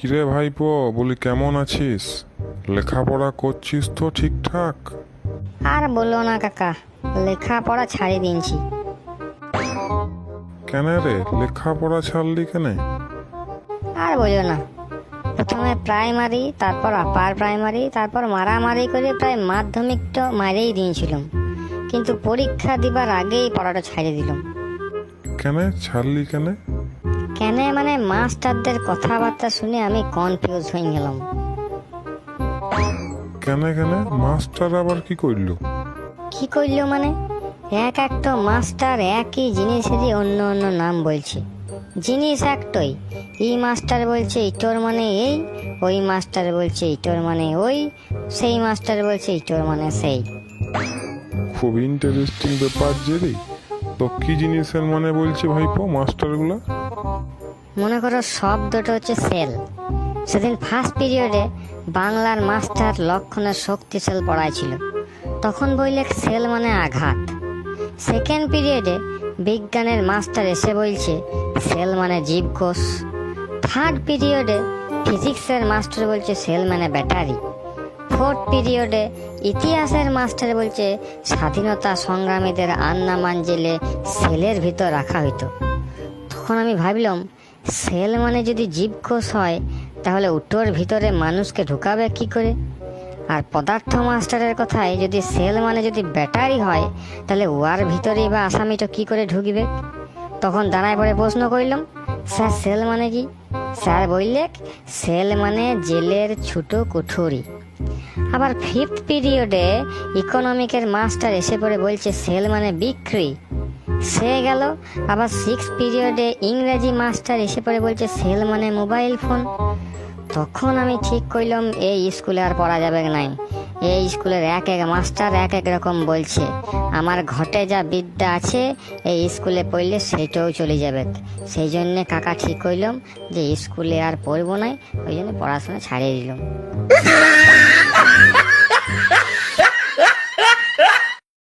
কিরে ভাইপো, বলি কেমন আছিস? লেখাপড়া করছিস তো ঠিকঠাক? আর বললো না কাকা, লেখাপড়া ছাড়ি দিনছি। কেন রে, লেখাপড়া ছাড়লি কেন? আর বললো না, প্রথমে প্রাইমারি, তারপর আপার প্রাইমারি, তারপর মারামারি করে প্রায় মাধ্যমিকটা মারেই দিয়েছিলাম, কিন্তু পরীক্ষা দিবার আগেই পড়াটা ছাড়ে দিলাম। কেন ছাড়লি কেন? কেন মানে মাস্টারদের কথাবার্তা শুনে আমি কনফিউজ হয়ে গেলাম। কেন কেন মাস্টার আবার কি করলো? কি করলো মানে, এক একটা মাস্টার একই জিনিসেরই অন্য অন্য নাম বলছে। জিনিস একটাই, এই মাস্টার বলছে ইটোর মানে এই, ওই মাস্টার বলছে ইটোর মানে ওই, সেই মাস্টার বলছে ইটোর মানে সেই। খুব ইন্টারেস্টিং ব্যাপার যে রে। তো কি জিনিসের মানে বলছে ভাইপো মাস্টারগুলা? মনে করো শব্দটা হচ্ছে সেল। সেদিন ফার্স্ট পিরিয়ডে বাংলার মাস্টার লক্ষণের শক্তিশাল পড়াইছিল, তখন বললে সেল মানে আঘাত। সেকেন্ড পিরিয়ডে বিজ্ঞানের মাস্টার এসে বলছে সেল মানে জীবকোষ। থার্ড পিরিয়ডে ফিজিক্সের মাস্টার বলছে সেল মানে ব্যাটারি। ফোর্থ পিরিয়ডে ইতিহাসের মাস্টার বলছে স্বাধীনতা সংগ্রামীদের আন্দামান জেলে সেলের ভিতর রাখা হইতো। তখন আমি ভাবলাম, সেল মানে যদি জীবকোষ হয়, তাহলে উটোর ভিতরে মানুষকে ঢুকাবে কি করে? আর পদার্থ মাস্টারের কথায় যদি সেল মানে যদি ব্যাটারি হয়, তাহলে ওয়ার ভিতরেই বা আসামিটা কি করে ঢুকবে? তখন দাঁড়ায় পড়ে প্রশ্ন করলাম, স্যার সেল মানে কি? স্যার বললে সেল মানে জেলের ছোট কুঠুরি। আবার ফিফথ পিরিয়ডে ইকোনমিকের মাস্টার এসে পড়ে বলছে সেল মানে বিক্রি। সে গেল। আবার সিক্স পিরিয়ডে ইংরেজি মাস্টার এসে পড়ে বলছে সেল মানে মোবাইল ফোন। তখন আমি ঠিক করলাম এই স্কুলে আর পড়া যাবে নাই। এই স্কুলের এক এক মাস্টার এক এক রকম বলছে, আমার ঘটে যা বিদ্যা আছে এই স্কুলে পড়লে সেটাও চলে যাবে। সেই জন্যে কাকা ঠিক করলাম যে স্কুলে আর পড়বো নাই, ওই জন্য পড়াশোনা ছাড়িয়ে দিলাম।